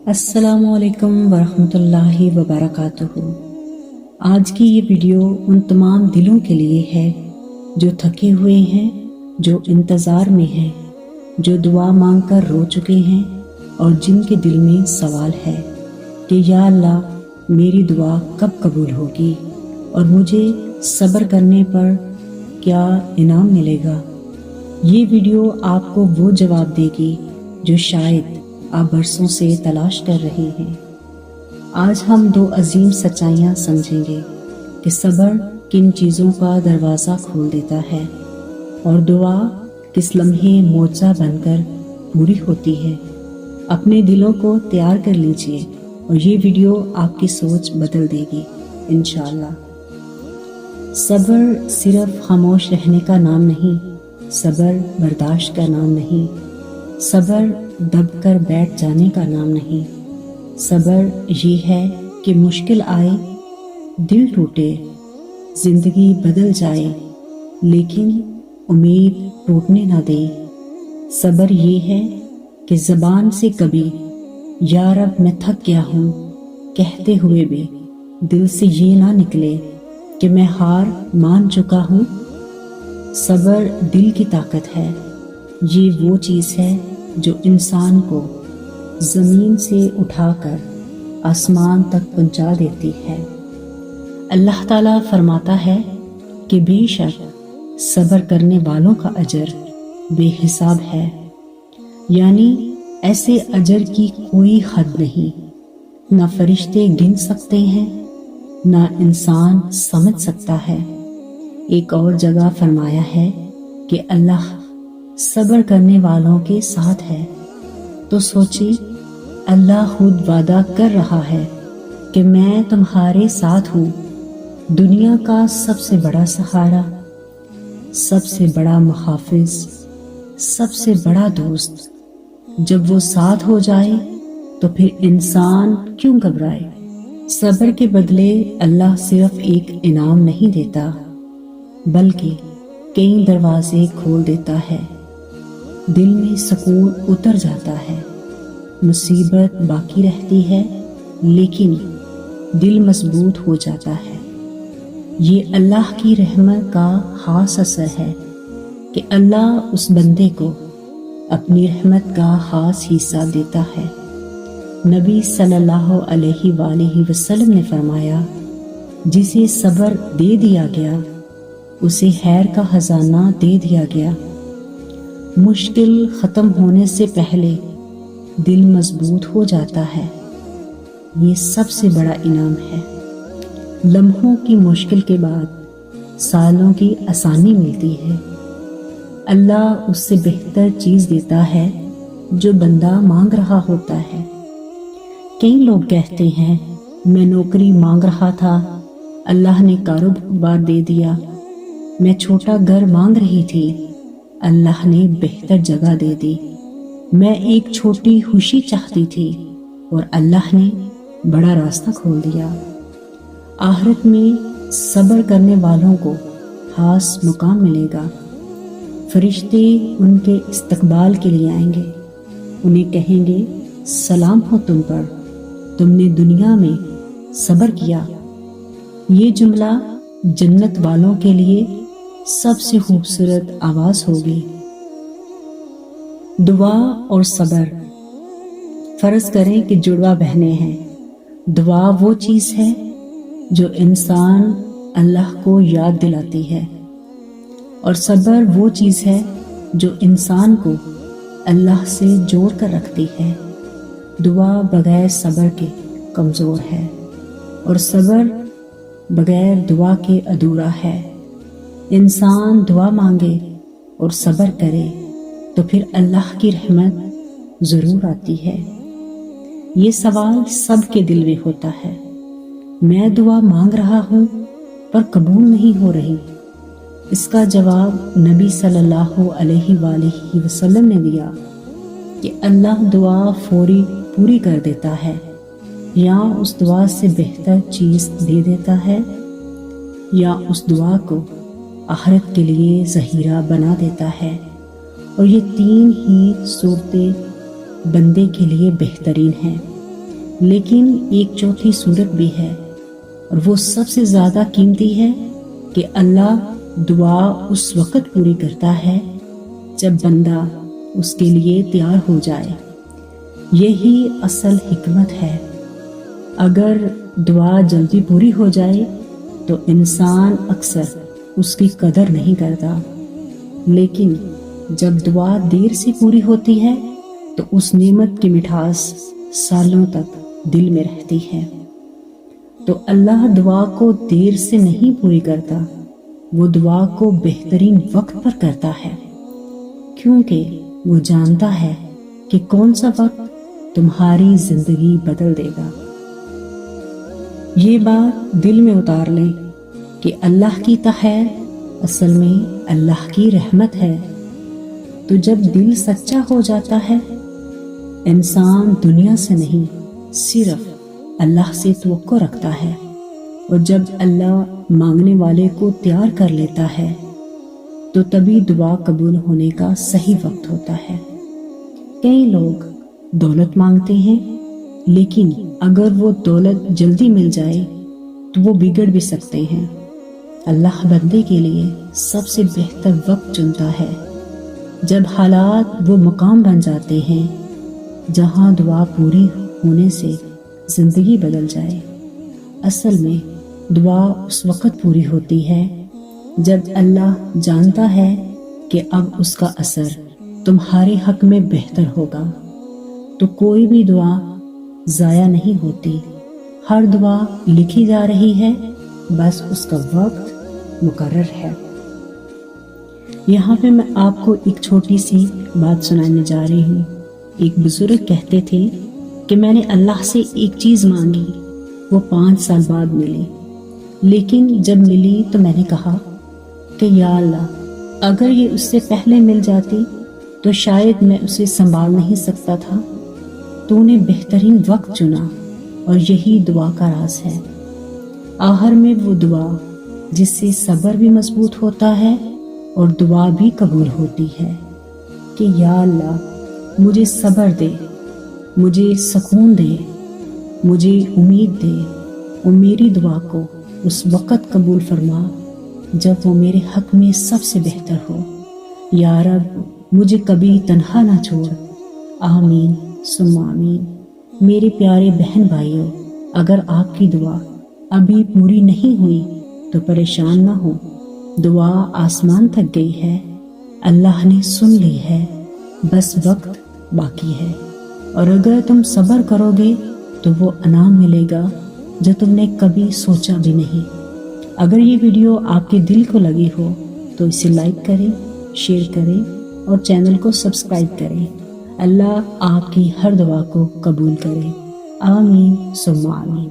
अस्सलामुअलैकुम वरहमतुल्लाहि वबरकातुहू। आज की ये वीडियो उन तमाम दिलों के लिए है जो थके हुए हैं, जो इंतज़ार में हैं, जो दुआ मांगकर रो चुके हैं और जिनके दिल में सवाल है कि या अल्लाह मेरी दुआ कब कबूल होगी और मुझे सब्र करने पर क्या इनाम मिलेगा। ये वीडियो आपको वो जवाब देगी जो शायद आप बरसों से तलाश कर रहे हैं। आज हम दो अजीम सच्चाइयाँ समझेंगे कि सब्र किन चीज़ों का दरवाज़ा खोल देता है और दुआ किस लम्हे मोजा बनकर पूरी होती है। अपने दिलों को तैयार कर लीजिए और ये वीडियो आपकी सोच बदल देगी इंशाअल्लाह। सब्र सिर्फ खामोश रहने का नाम नहीं, सब्र बर्दाश्त का नाम नहीं, सब्र दबकर बैठ जाने का नाम नहीं। सब्र ये है कि मुश्किल आए, दिल टूटे, जिंदगी बदल जाए, लेकिन उम्मीद टूटने ना दे। सब्र ये है कि ज़बान से कभी या रब मैं थक गया हूँ कहते हुए भी दिल से ये ना निकले कि मैं हार मान चुका हूँ। सब्र दिल की ताकत है। ये वो चीज़ है जो इंसान को ज़मीन से उठाकर आसमान तक पहुंचा देती है। अल्लाह ताला फरमाता है कि बेशक सब्र करने वालों का अजर बेहिसाब है, यानी ऐसे अजर की कोई हद नहीं, ना फरिश्ते गिन सकते हैं, ना इंसान समझ सकता है। एक और जगह फरमाया है कि अल्लाह सब्र करने वालों के साथ है। तो सोचिए, अल्लाह खुद वादा कर रहा है कि मैं तुम्हारे साथ हूँ। दुनिया का सबसे बड़ा सहारा, सबसे बड़ा मुहाफिज, सबसे बड़ा दोस्त जब वो साथ हो जाए तो फिर इंसान क्यों घबराए। सब्र के बदले अल्लाह सिर्फ एक इनाम नहीं देता, बल्कि कई दरवाजे खोल देता है। दिल में सुकून उतर जाता है, मुसीबत बाकी रहती है, लेकिन दिल मजबूत हो जाता है। ये अल्लाह की रहमत का खास असर है कि अल्लाह उस बंदे को अपनी रहमत का खास हिस्सा देता है। नबी सल्लल्लाहु अलैहि वसल्लम ने फरमाया, जिसे सब्र दे दिया गया उसे खैर का खजाना दे दिया गया। मुश्किल ख़त्म होने से पहले दिल मजबूत हो जाता है। ये सबसे बड़ा इनाम है। लम्हों की मुश्किल के बाद सालों की आसानी मिलती है। अल्लाह उससे बेहतर चीज़ देता है जो बंदा मांग रहा होता है। कई लोग कहते हैं, मैं नौकरी मांग रहा था, अल्लाह ने कारोबार दे दिया। मैं छोटा घर मांग रही थी, अल्लाह ने बेहतर जगह दे दी। मैं एक छोटी खुशी चाहती थी और अल्लाह ने बड़ा रास्ता खोल दिया। आखिरत में सब्र करने वालों को खास मुकाम मिलेगा। फरिश्ते उनके इस्तकबाल के लिए आएंगे, उन्हें कहेंगे, सलाम हो तुम पर, तुमने दुनिया में सब्र किया। ये जुमला जन्नत वालों के लिए सबसे खूबसूरत आवाज होगी। दुआ और सब्र, फर्ज करें कि जुड़वा बहनें हैं। दुआ वो चीज़ है जो इंसान अल्लाह को याद दिलाती है और सब्र वो चीज़ है जो इंसान को अल्लाह से जोड़ कर रखती है। दुआ बगैर सब्र के कमज़ोर है और सब्र बगैर दुआ के अधूरा है। इंसान दुआ मांगे और सब्र करे तो फिर अल्लाह की रहमत ज़रूर आती है। ये सवाल सब के दिल में होता है, मैं दुआ मांग रहा हूँ पर कबूल नहीं हो रही। इसका जवाब नबी सल्लल्लाहु अलैहि वसल्लम ने दिया कि अल्लाह दुआ फौरी पूरी कर देता है, या उस दुआ से बेहतर चीज़ दे देता है, या उस दुआ को आखिरत के लिए ज़हीरा बना देता है। और ये तीन ही सूरतें बंदे के लिए बेहतरीन हैं। لیکن ایک چوتھی صورت بھی ہے، اور وہ سب سے زیادہ قیمتی ہے کہ اللہ دعا اس وقت پوری کرتا ہے جب بندہ اس کے لیے تیار ہو جائے۔ یہی اصل حکمت ہے۔ اگر دعا جلدی پوری ہو جائے تو انسان اکثر اس کی قدر نہیں کرتا، لیکن جب دعا دیر سے پوری ہوتی ہے تو اس نعمت کی مٹھاس سالوں تک دل میں رہتی ہے۔ تو اللہ دعا کو دیر سے نہیں پوری کرتا، وہ دعا کو بہترین وقت پر کرتا ہے، کیونکہ وہ جانتا ہے کہ کون سا وقت تمہاری زندگی بدل دے گا۔ یہ بات دل میں اتار لیں کہ اللہ کی تخیر اصل میں اللہ کی رحمت ہے۔ تو جب دل سچا ہو جاتا ہے، انسان دنیا سے نہیں صرف اللہ سے توقع رکھتا ہے، اور جب اللہ مانگنے والے کو تیار کر لیتا ہے تو تبھی دعا قبول ہونے کا صحیح وقت ہوتا ہے۔ کئی لوگ دولت مانگتے ہیں، لیکن اگر وہ دولت جلدی مل جائے تو وہ بگڑ بھی سکتے ہیں۔ اللہ بندے کے لیے سب سے بہتر وقت چنتا ہے جب حالات وہ مقام بن جاتے ہیں جہاں دعا پوری ہونے سے زندگی بدل جائے۔ اصل میں دعا اس وقت پوری ہوتی ہے جب اللہ جانتا ہے کہ اب اس کا اثر تمہارے حق میں بہتر ہوگا۔ تو کوئی بھی دعا ضائع نہیں ہوتی، ہر دعا لکھی جا رہی ہے، بس اس کا وقت مقرر ہے۔ یہاں پہ میں آپ کو ایک چھوٹی سی بات سنانے جا رہی ہوں۔ ایک بزرگ کہتے تھے کہ میں نے اللہ سے ایک چیز مانگی، وہ 5 سال بعد ملی، لیکن جب ملی تو میں نے کہا کہ یا اللہ، اگر یہ اس سے پہلے مل جاتی تو شاید میں اسے سنبھال نہیں سکتا تھا۔ تو نے بہترین وقت چنا، اور یہی دعا کا راز ہے۔ آخر میں وہ دعا جس سے صبر بھی مضبوط ہوتا ہے اور دعا بھی قبول ہوتی ہے کہ یا اللہ مجھے صبر دے، مجھے سکون دے، مجھے امید دے، اور میری دعا کو اس وقت قبول فرما جب وہ میرے حق میں سب سے بہتر ہو۔ یا رب مجھے کبھی تنہا نہ چھوڑ۔ آمین ثم آمین۔ میرے پیارے بہن بھائیوں، اگر آپ کی دعا ابھی پوری نہیں ہوئی تو پریشان نہ ہو، دعا آسمان تک گئی ہے، اللہ نے سن لی ہے، بس وقت باقی ہے، اور اگر تم صبر کرو گے تو وہ انعام ملے گا جو تم نے کبھی سوچا بھی نہیں۔ اگر یہ ویڈیو آپ کے دل کو لگی ہو تو اسے لائک کریں، شیئر کریں اور چینل کو سبسکرائب کریں۔ اللہ آپ کی ہر دعا کو قبول کرے۔ آمین ثم آمین۔